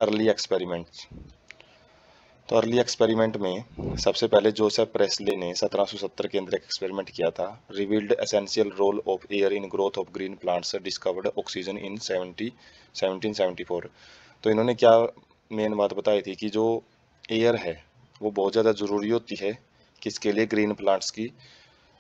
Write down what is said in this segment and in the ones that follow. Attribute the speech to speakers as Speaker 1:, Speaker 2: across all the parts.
Speaker 1: Early experiments. तो early experiment में सबसे पहले जोसेफ प्रेस्ले ने 1770 के अंदर एक एक्सपेरिमेंट किया था। Revealed essential role of air in growth of green plants, discovered oxygen in 1774। तो इन्होंने क्या मेन बात बताई थी कि जो एयर है वो बहुत ज़्यादा ज़रूरी होती है किसके लिए, ग्रीन प्लांट्स की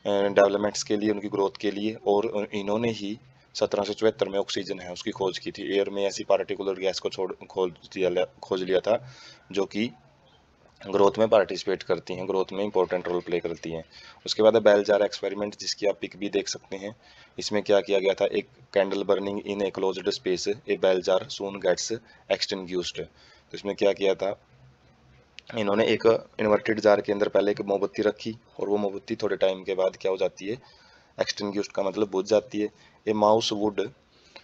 Speaker 1: डेवलपमेंट्स के लिए, उनकी ग्रोथ के लिए। और इन्होंने ही 1774 में ऑक्सीजन है उसकी खोज की थी। एयर में ऐसी पार्टिकुलर गैस को खोज लिया था जो कि ग्रोथ में पार्टिसिपेट करती हैं, ग्रोथ में इंपॉर्टेंट रोल प्ले करती हैं। उसके बाद है बेल जार एक्सपेरिमेंट, जिसकी आप पिक भी देख सकते हैं। इसमें क्या किया गया था, एक candle burning in a closed space, a bell jar soon gets extinguished. तो इसमें क्या किया था, इन्होंने एक इन्वर्टेड जार के अंदर पहले एक मोमबत्ती रखी और वो मोमबत्ती थोड़े टाइम के बाद क्या हो जाती है, एक्सटिंग्विश्ड का मतलब बुझ जाती है। ए mouse would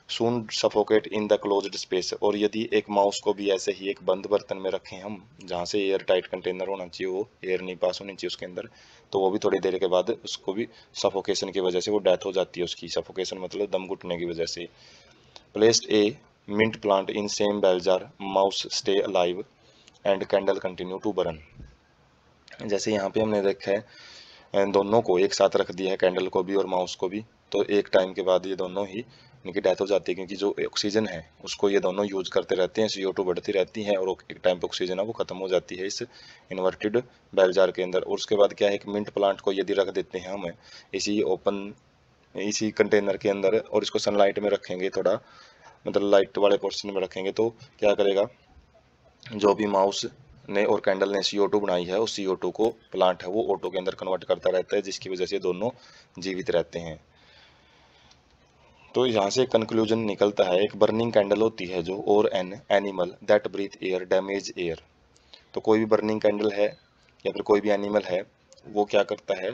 Speaker 1: soon suffocate in the closed space. और यदि एक माउस को भी ऐसे ही एक बंद बर्तन में रखें हम, जहाँ से एयर टाइट कंटेनर होना चाहिए, वो एयर नहीं पास होनी चाहिए उसके अंदर, तो वो भी थोड़ी देर के बाद उसको भी सफोकेशन की वजह से वो डेथ हो जाती है उसकी। सफोकेशन मतलब दम घुटने की वजह से। Placed a mint plant in same bell jar, mouse stay alive and candle continue to burn. जैसे यहाँ पे हमने देखा है दोनों को एक साथ रख दिया है, कैंडल को भी और माउस को भी, तो एक टाइम के बाद ये दोनों ही इनकी डेथ हो जाती है, क्योंकि जो ऑक्सीजन है उसको ये दोनों यूज करते रहते हैं, CO2 बढ़ती रहती है और एक टाइम पे ऑक्सीजन है वो खत्म हो जाती है इस इन्वर्टेड बेल जार के अंदर। और उसके बाद क्या है, एक मिंट प्लांट को यदि रख देते हैं हम इसी कंटेनर के अंदर और इसको सनलाइट में रखेंगे, थोड़ा मतलब लाइट वाले पोर्शन में रखेंगे, तो क्या करेगा, जो भी माउस ने और कैंडल ने CO2 बनाई है, उस CO2 को प्लांट है वो ऑटो के अंदर कन्वर्ट करता रहता है, जिसकी वजह से दोनों जीवित रहते हैं। तो यहाँ से कंक्लूजन निकलता है, एक बर्निंग कैंडल होती है जो, और an animal that breathe air damage air. तो कोई भी बर्निंग कैंडल है या फिर कोई भी एनिमल है, वो क्या करता है,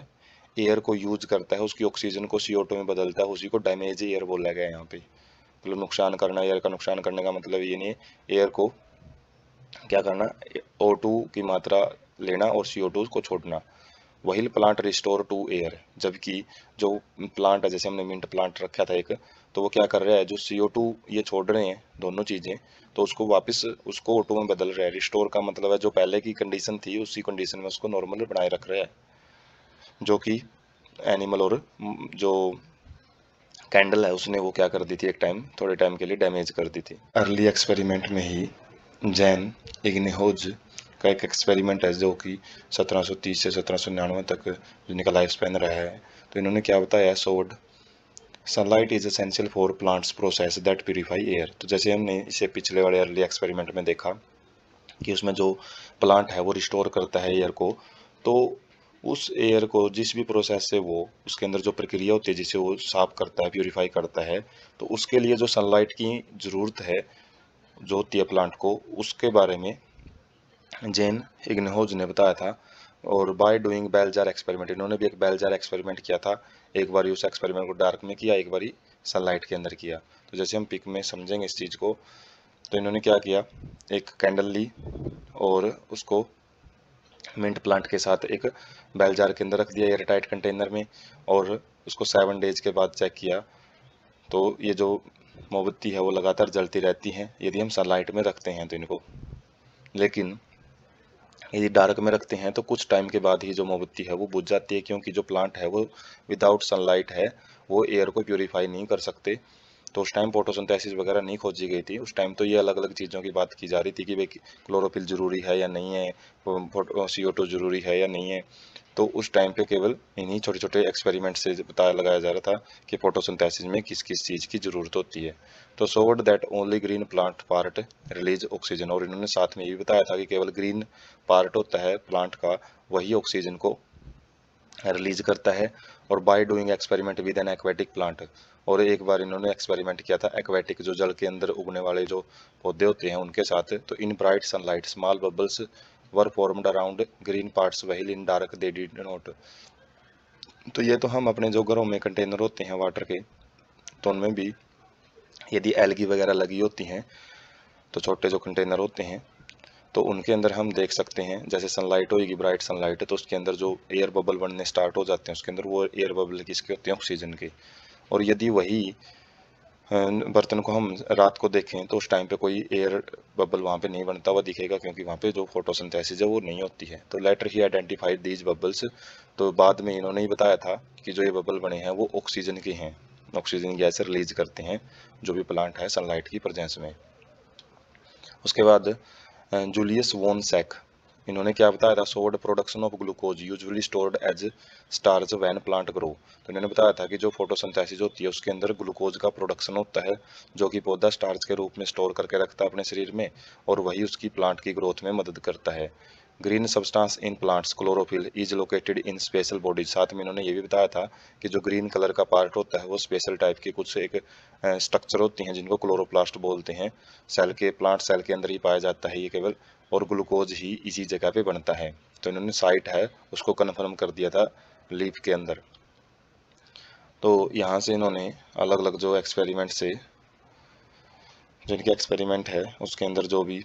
Speaker 1: एयर को यूज करता है, उसकी ऑक्सीजन को CO2 में बदलता है, उसी को डैमेज एयर बोला गया है यहाँ पे। मतलब नुकसान करना, एयर का नुकसान करने का मतलब ये नहीं है, एयर को क्या करना, O2 की मात्रा लेना और CO2 को छोड़ना। वही प्लांट रिस्टोर टू एयर। जबकि जो प्लांट है, जैसे हमने मिंट प्लांट रखा था एक, तो वो क्या कर रहा है, जो CO2 ये छोड़ रहे हैं दोनों चीज़ें, तो उसको वापस उसको O2 में बदल रहा है। रिस्टोर का मतलब है जो पहले की कंडीशन थी उसी कंडीशन में उसको नॉर्मल बनाए रख रहा है, जो कि एनिमल और जो कैंडल है उसने वो क्या कर दी थी, एक टाइम थोड़े टाइम के लिए डैमेज कर दी थी। अर्ली एक्सपेरिमेंट में ही जैन इग्निहोज का एक एक्सपेरिमेंट है जो कि 1730 से 1799 तक जिनका लाइफ स्पैन रहा है। तो इन्होंने क्या बताया, सोड sunlight is essential for plants process that purify air. तो जैसे हमने इसे पिछले वाले अर्ली एक्सपेरिमेंट में देखा कि उसमें जो प्लांट है वो रिस्टोर करता है एयर को, तो उस एयर को जिस भी प्रोसेस से वो उसके अंदर जो प्रक्रिया होती है जिसे वो साफ करता है, प्यूरिफाई करता है, तो उसके लिए जो सनलाइट की ज़रूरत है जो होती है प्लांट को, उसके बारे में जेन इग्नहोज ने बताया था। और by doing bell jar experiment, इन्होंने भी एक बेल जार एक्सपेरिमेंट किया था। एक बार उस एक्सपेरिमेंट को डार्क में किया, एक बार सनलाइट के अंदर किया। तो जैसे हम पिक में समझेंगे इस चीज़ को, तो इन्होंने क्या किया, एक कैंडल ली और उसको मिंट प्लांट के साथ एक बेल जार के अंदर रख दिया एयर टाइट कंटेनर में, और उसको 7 डेज के बाद चेक किया, तो ये जो मोमबत्ती है वो लगातार जलती रहती है यदि हम सनलाइट में रखते हैं तो इनको। लेकिन यदि डार्क में रखते हैं तो कुछ टाइम के बाद ही जो मोमबत्ती है वो बुझ जाती है, क्योंकि जो प्लांट है वो विदाउट सनलाइट है, वो एयर को प्यूरिफाई नहीं कर सकते। तो उस टाइम फोटोसिंथेसिस वगैरह नहीं खोजी गई थी, उस टाइम तो ये अलग अलग चीज़ों की बात की जा रही थी कि भाई क्लोरोफिल ज़रूरी है या नहीं है, CO2 ज़रूरी है या नहीं है। तो उस टाइम पे केवल इन्हीं छोटे छोटे एक्सपेरिमेंट से पता लगाया जा रहा था कि फोटोसिंथेसिस में किस किस चीज़ की ज़रूरत होती है। तो showed that only green plant part release oxygen, और इन्होंने साथ में ये भी बताया था कि केवल ग्रीन पार्ट होता है प्लांट का, वही ऑक्सीजन को रिलीज करता है। और by doing experiment with N aquatic plant, और एक बार इन्होंने एक्सपेरिमेंट किया था एक्वेटिक जो जल के अंदर उगने वाले जो पौधे होते हैं उनके साथ, तो in bright sunlight small bubbles were formed around green parts while in dark they did not. तो ये तो हम अपने जो घरों में कंटेनर होते हैं वाटर के, तो उनमें भी यदि एल्गी वगैरह लगी होती हैं, तो छोटे जो कंटेनर होते हैं तो उनके अंदर हम देख सकते हैं, जैसे सनलाइट होगी ब्राइट सनलाइट, तो उसके अंदर जो एयर बबल बनने स्टार्ट हो जाते हैं उसके अंदर, वो एयर बबल किसके होते हैं, ऑक्सीजन के। और यदि वही बर्तन को हम रात को देखें तो उस टाइम पे कोई एयर बबल वहाँ पे नहीं बनता हुआ दिखेगा, क्योंकि वहाँ पे जो फोटोसिंथेसिस है वो नहीं होती है। तो later he identified these bubbles, तो बाद में इन्होंने ही बताया था कि जो ये बबल बने हैं वो ऑक्सीजन के हैं, ऑक्सीजन गैस रिलीज करते हैं जो भी प्लांट है सनलाइट की प्रेजेंस में। उसके बाद जूलियस वॉन सैक, इन्होंने क्या बताया था, showed production of glucose usually stored as starch when plant grow. तो इन्होंने बताया था कि जो फोटोसिंथेसिस होती है उसके अंदर ग्लूकोज का प्रोडक्शन होता है जो कि पौधा स्टार्च के रूप में स्टोर करके रखता है अपने शरीर में, और वही उसकी प्लांट की ग्रोथ में मदद करता है। Green substance in plants chlorophyll is located in special bodies, साथ में इन्होंने ये भी बताया था कि जो ग्रीन कलर का पार्ट होता है वो स्पेशल टाइप की कुछ एक स्ट्रक्चर होती हैं जिनको क्लोरोप्लास्ट बोलते हैं, सेल के प्लांट सेल के अंदर ही पाया जाता है ये केवल, और ग्लूकोज ही इसी जगह पे बनता है। तो इन्होंने साइट है उसको कन्फर्म कर दिया था लीफ के अंदर। तो यहाँ से इन्होंने अलग अलग जो एक्सपेरिमेंट से, जिनके एक्सपेरिमेंट है उसके अंदर जो भी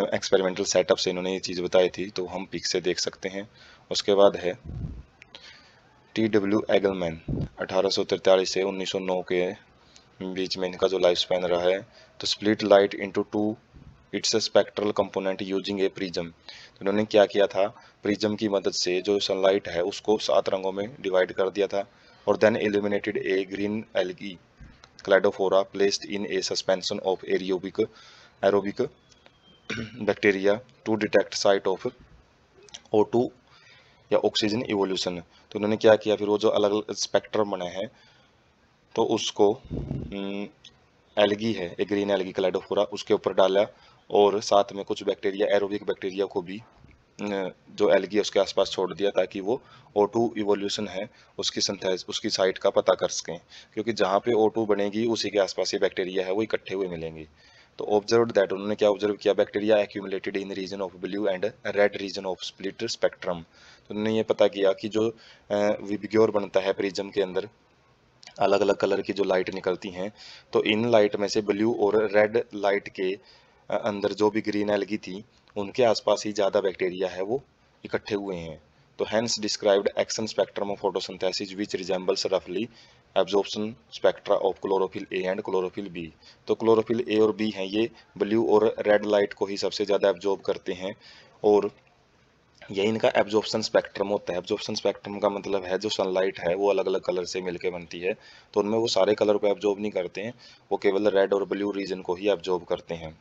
Speaker 1: एक्सपेरिमेंटल सेटअप से इन्होंने ये चीज़ बताई थी, तो हम पिक से देख सकते हैं। उसके बाद है TW एगलमैन, 1843 से 1909 के बीच में इनका जो लाइफ स्पैन रहा है। तो split light into two it's spectral component using A prism, तो इन्होंने क्या किया था, प्रिज्म की मदद से जो सनलाइट है उसको 7 रंगों में डिवाइड कर दिया था, और then illuminated a green algae Cladophora placed in a suspension of aerobic bacteria to detect site of O2 या ऑक्सीजन इवोल्यूशन। तो उन्होंने क्या किया, फिर वो जो अलग अलग स्पेक्ट्रम बने हैं तो उसको एल्गी है, एक ग्रीन एल्गी क्लैडोफोरा, उसके ऊपर डाला, और साथ में कुछ बैक्टीरिया एरोबिक बैक्टीरिया को भी जो एल्गी है उसके आसपास छोड़ दिया, ताकि वो O2 इवोल्यूशन है उसकी सिंथेसिस उसकी साइट का पता कर सकें, क्योंकि जहाँ पे O2 बनेगी उसी के आसपास ये बैक्टीरिया है वो इकट्ठे हुए मिलेंगे। तो ऑब्जर्व दैट, उन्होंने क्या ऑब्जर्व किया, bacteria accumulated in region of blue and red region of split spectrum. तो उन्होंने ये पता किया कि जो विबग्योर बनता है प्रिज्म के अंदर, अलग अलग कलर की जो लाइट निकलती हैं, तो इन लाइट में से ब्लू और रेड लाइट के अंदर जो भी ग्रीन एल्गी थी उनके आसपास ही ज़्यादा बैक्टीरिया है वो इकट्ठे हुए हैं। तो has described action spectrum of photosynthesis which resembles रफली absorption spectra of chlorophyll A and chlorophyll B. तो क्लोरोफिल ए और बी हैं ये ब्लू और रेड लाइट को ही सबसे ज़्यादा एब्जॉर्ब करते हैं, और यही इनका एब्जॉर्प्शन स्पेक्ट्रम होता है। एब्जॉर्प्शन स्पेक्ट्रम का मतलब है जो सनलाइट है वो अलग अलग कलर से मिलकर बनती है, तो उनमें वो सारे कलर को एब्जॉर्ब नहीं करते हैं, वो केवल रेड और ब्लू रीजन को ही एब्जॉर्ब करते हैं।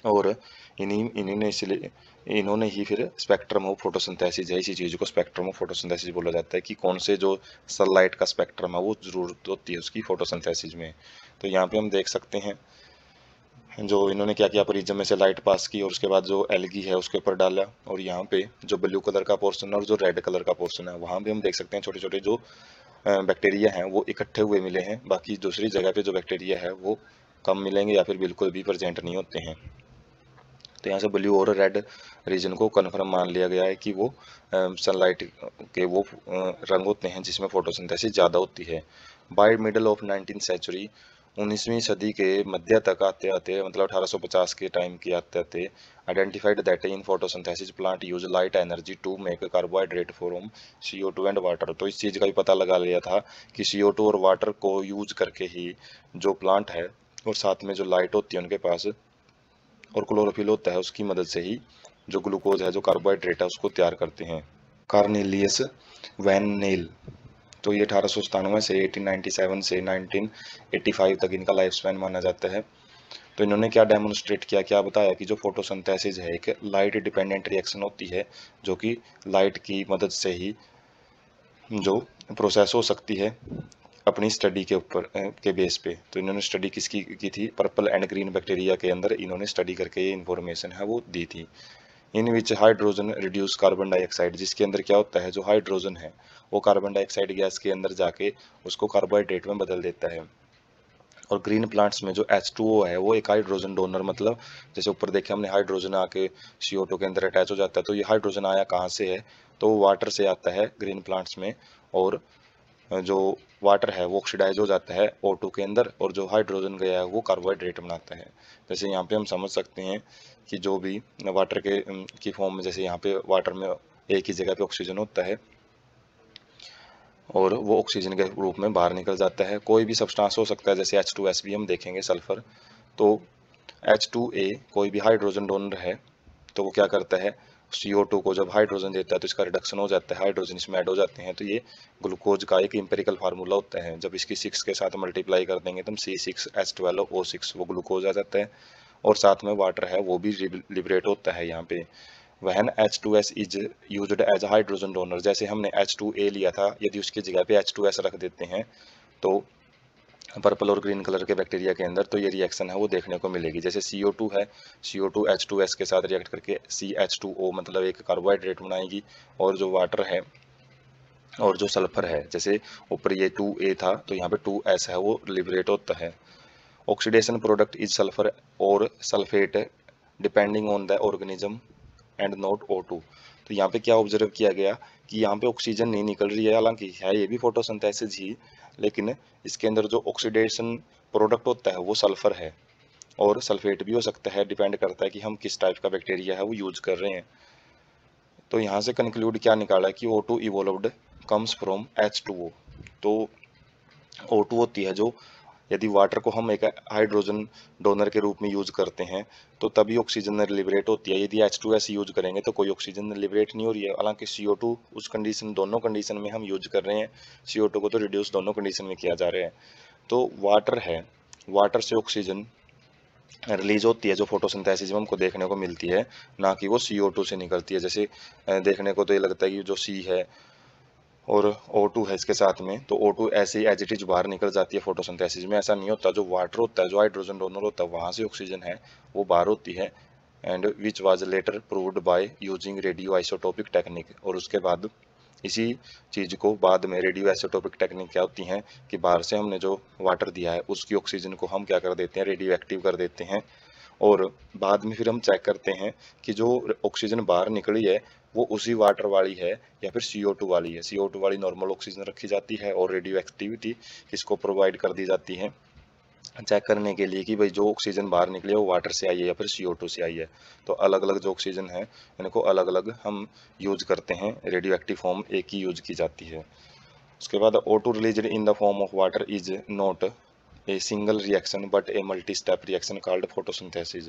Speaker 1: और इन्हीं इसलिए इन्होंने ही फिर स्पेक्ट्रम ऑफ फोटोसिंथेसिस है, इसी चीज़ को स्पेक्ट्रम ऑफ फोटोसिंथेसिस बोला जाता है कि कौन से जो सनलाइट का स्पेक्ट्रम है वो ज़रूरत होती है उसकी फोटोसिंथेसिस में। तो यहाँ पे हम देख सकते हैं जो इन्होंने क्या किया, प्रिज्म में से लाइट पास की और उसके बाद जो एल्गी है उसके ऊपर डाला, और यहाँ पे जो ब्लू कलर का पोर्शन है और जो रेड कलर का पोर्शन है वहाँ भी हम देख सकते हैं छोटे छोटे जो बैक्टीरिया हैं वो इकट्ठे हुए मिले हैं, बाकी दूसरी जगह पे जो बैक्टीरिया है वो कम मिलेंगे या फिर बिल्कुल भी प्रेजेंट नहीं होते हैं। तो यहाँ से ब्लू और रेड रीजन को कन्फर्म मान लिया गया है कि वो सनलाइट के वो रंग होते हैं जिसमें फोटोसिंथेसिस ज़्यादा होती है। Bye middle of 19th century, 19वीं सदी के मध्य तक आते आते, मतलब 1850 के टाइम के आते आते, identified that in photosynthesis plant use light energy to make carbohydrate from CO2 and water. तो इस चीज़ का भी पता लगा लिया था कि CO2 और वाटर को यूज करके ही जो प्लांट है और साथ में जो लाइट होती है उनके पास और क्लोरोफिल होता है उसकी मदद से ही जो ग्लूकोज है जो कार्बोहाइड्रेट है उसको तैयार करते हैं। कार्नेलियस वैन नेल, तो ये 1897 से 1897 से 1985 तक इनका लाइफ स्पैन माना जाता है। तो इन्होंने क्या डेमोन्स्ट्रेट किया, क्या बताया कि जो फोटोसिंथेसिस है एक लाइट डिपेंडेंट रिएक्शन होती है जो कि लाइट की मदद से ही जो प्रोसेस हो सकती है अपनी स्टडी के ऊपर के बेस पे। तो इन्होंने स्टडी किसकी की थी, पर्पल एंड ग्रीन बैक्टीरिया के अंदर इन्होंने स्टडी करके ये इन्फॉर्मेशन है वो दी थी। इन विच हाइड्रोजन रिड्यूस कार्बन डाइऑक्साइड, जिसके अंदर क्या होता है जो हाइड्रोजन है वो कार्बन डाइऑक्साइड गैस के अंदर जाके उसको कार्बोहाइड्रेट में बदल देता है। और ग्रीन प्लांट्स में जो H2O है वो एक हाइड्रोजन डोनर, मतलब जैसे ऊपर देखे हमने हाइड्रोजन आके CO2 के अंदर अटैच हो जाता है, तो ये हाइड्रोजन आया कहाँ से है, तो वाटर से आता है ग्रीन प्लांट्स में, और जो वाटर है वो ऑक्सीडाइज हो जाता है O2 के अंदर, और जो हाइड्रोजन गया है वो कार्बोहाइड्रेट बनाता है। जैसे यहाँ पे हम समझ सकते हैं कि जो भी वाटर के की फॉर्म में, जैसे यहाँ पे वाटर में एक ही जगह पे ऑक्सीजन होता है और वो ऑक्सीजन के रूप में बाहर निकल जाता है। कोई भी सब्सटेंस हो सकता है, जैसे H2S भी हम देखेंगे सल्फर। तो H2A कोई भी हाइड्रोजन डोनर है, तो वो क्या करता है, CO2 को जब हाइड्रोजन देता है तो इसका रिडक्शन हो जाता है, हाइड्रोजन इसमें ऐड हो जाते हैं। तो ये ग्लूकोज का एक इंपेरिकल फार्मूला होता है। जब इसकी 6 के साथ मल्टीप्लाई कर देंगे तो हम C6H12O6 वो ग्लूकोज आ जाता है। और साथ में वाटर है वो भी लिबरेट होता है यहाँ पे। When H2S is used as hydrogen donor, जैसे हमने H2A लिया था, यदि उसकी जगह पे H2S रख देते हैं तो पर्पल और ग्रीन कलर के बैक्टीरिया के अंदर, तो ये रिएक्शन है वो देखने को मिलेगी। जैसे CO2 है, CO2 H2S के साथ रिएक्ट करके CH2O मतलब एक कार्बोहाइड्रेट बनाएगी। और जो वाटर है और जो सल्फर है, जैसे ऊपर ये 2A था तो यहाँ पे 2S है वो लिबरेट होता है। ऑक्सीडेशन प्रोडक्ट इज सल्फर और sulphate depending on the organism and not O2। तो यहाँ पे क्या ऑब्जर्व किया गया कि यहाँ पे ऑक्सीजन नहीं निकल रही है, हालांकि है ये भी फोटोसिंथेसिस ही, लेकिन इसके अंदर जो ऑक्सीडेशन प्रोडक्ट होता है वो सल्फर है और सल्फेट भी हो सकता है, डिपेंड करता है कि हम किस टाइप का बैक्टीरिया है वो यूज कर रहे हैं। तो यहाँ से कंक्लूड क्या निकाला कि O2 इवोल्व्ड कम्स फ्रॉम H2O। तो O2 होती है जो, यदि वाटर को हम एक हाइड्रोजन डोनर के रूप में यूज करते हैं तो तभी ऑक्सीजन लिबरेट होती है। यदि H2S यूज करेंगे तो कोई ऑक्सीजन लिबरेट नहीं हो रही है। हालांकि CO2 उस कंडीशन, दोनों कंडीशन में हम यूज कर रहे हैं, CO2 को तो रिड्यूस दोनों कंडीशन में किया जा रहा है। तो वाटर है, वाटर से ऑक्सीजन रिलीज होती है जो फोटोसिंथेसिस में हमको देखने को मिलती है, ना कि वो CO2 से निकलती है। जैसे देखने को तो ये लगता है कि जो C है और O2 है इसके साथ में, तो O2 ऐसे ही एज इट इज बाहर निकल जाती है फोटोसिंथेसिस में। ऐसा नहीं होता, जो वाटर होता है, जो हाइड्रोजन डोनर होता है, वहाँ से ऑक्सीजन है वो बाहर होती है। And which was later proved by using radio isotopic technique. और उसके बाद इसी चीज़ को बाद में रेडियो आइसोटोपिक टेक्निक क्या होती हैं कि बाहर से हमने जो वाटर दिया है उसकी ऑक्सीजन को हम क्या कर देते हैं, रेडियो एक्टिव कर देते हैं। और बाद में फिर हम चेक करते हैं कि जो ऑक्सीजन बाहर निकली है वो उसी वाटर वाली है या फिर CO2 वाली है। CO2 वाली नॉर्मल ऑक्सीजन रखी जाती है और रेडियो एक्टिविटी किसको प्रोवाइड कर दी जाती है, चेक करने के लिए कि भाई जो ऑक्सीजन बाहर निकली है वो वाटर से आई है या फिर CO2 से आई है। तो अलग अलग जो ऑक्सीजन है इनको अलग अलग हम यूज करते हैं, रेडियो एक्टिव फॉर्म एक ही यूज की जाती है। उसके बाद O2 released in the form of water is not a single reaction but a multi step reaction called photosynthesis.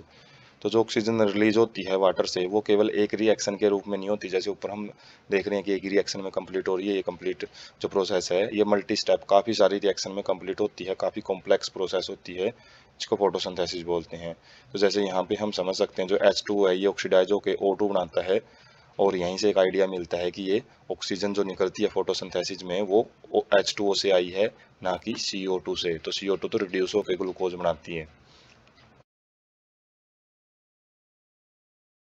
Speaker 1: तो जो ऑक्सीजन रिलीज होती है वाटर से वो केवल एक रिएक्शन के रूप में नहीं होती, जैसे ऊपर हम देख रहे हैं कि एक रिएक्शन में कंप्लीट हो रही है। ये कंप्लीट जो प्रोसेस है ये मल्टी स्टेप काफ़ी सारी रिएक्शन में कंप्लीट होती है, काफ़ी कॉम्प्लेक्स प्रोसेस होती है, जिसको फोटोसिंथेसिस बोलते हैं। तो जैसे यहाँ पे हम समझ सकते हैं जो H2 है ये ऑक्सीडाइज होकर O2 बनाता है। और यहीं से एक आइडिया मिलता है कि ये ऑक्सीजन जो निकलती है फोटोसिंथेसिस में वो H2O से आई है, ना कि CO2 से। तो CO2 तो रिड्यूस होकर ग्लूकोज बनाती है।